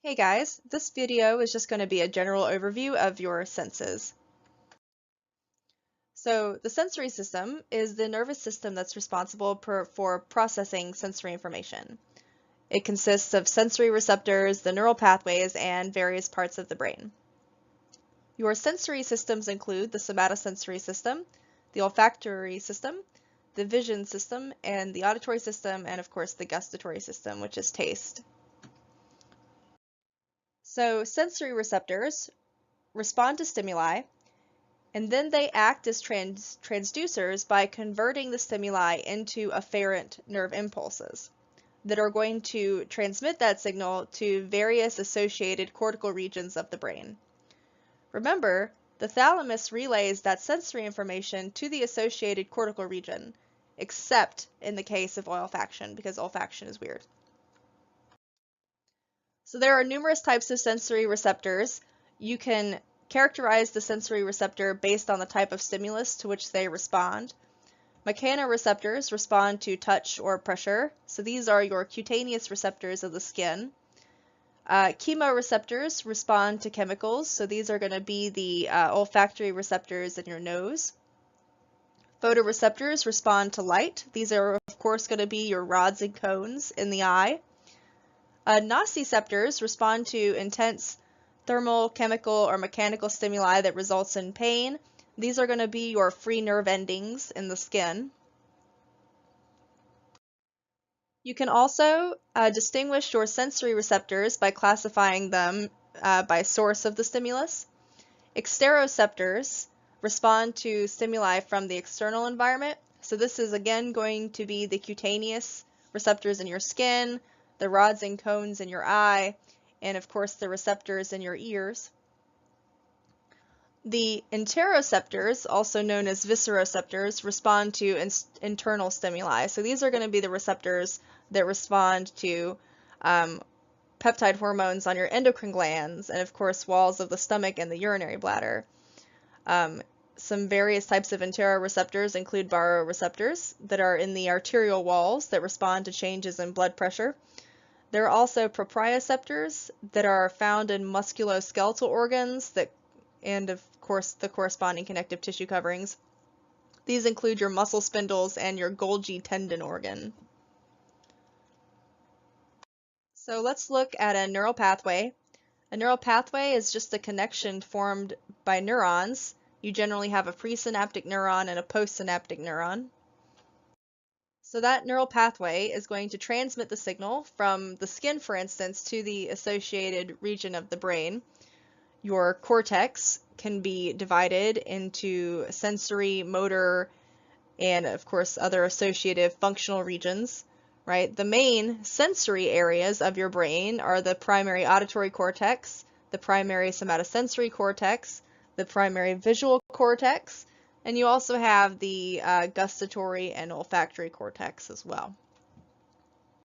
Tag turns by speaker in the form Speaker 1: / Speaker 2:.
Speaker 1: Hey guys, this video is just going to be a general overview of your senses. So the sensory system is the nervous system that's responsible for processing sensory information. It consists of sensory receptors, the neural pathways, and various parts of the brain. Your sensory systems include the somatosensory system, the olfactory system, the vision system, and the auditory system, and of course the gustatory system, which is taste. So sensory receptors respond to stimuli, and then they act as transducers by converting the stimuli into afferent nerve impulses that are going to transmit that signal to various associated cortical regions of the brain. Remember, the thalamus relays that sensory information to the associated cortical region, except in the case of olfaction, because olfaction is weird. So there are numerous types of sensory receptors. You can characterize the sensory receptor based on the type of stimulus to which they respond. Mechanoreceptors respond to touch or pressure. So these are your cutaneous receptors of the skin. Chemoreceptors respond to chemicals. So these are going to be the olfactory receptors in your nose. Photoreceptors respond to light. These are, of course, going to be your rods and cones in the eye. Nociceptors respond to intense thermal, chemical, or mechanical stimuli that results in pain. These are going to be your free nerve endings in the skin. You can also distinguish your sensory receptors by classifying them by source of the stimulus. Exteroceptors respond to stimuli from the external environment. So this is again going to be the cutaneous receptors in your skin, the rods and cones in your eye, and of course the receptors in your ears. The interoceptors, also known as visceroceptors, respond to internal stimuli. So these are going to be the receptors that respond to peptide hormones on your endocrine glands and of course walls of the stomach and the urinary bladder. Some various types of interoreceptors include baroreceptors that are in the arterial walls that respond to changes in blood pressure. There are also proprioceptors that are found in musculoskeletal organs and of course the corresponding connective tissue coverings. These include your muscle spindles and your Golgi tendon organ. So let's look at a neural pathway. A neural pathway is just a connection formed by neurons. You generally have a presynaptic neuron and a postsynaptic neuron. So that neural pathway is going to transmit the signal from the skin, for instance, to the associated region of the brain. Your cortex can be divided into sensory, motor, and of course other associative functional regions, right? The main sensory areas of your brain are the primary auditory cortex, the primary somatosensory cortex, the primary visual cortex, and you also have the gustatory and olfactory cortex as well.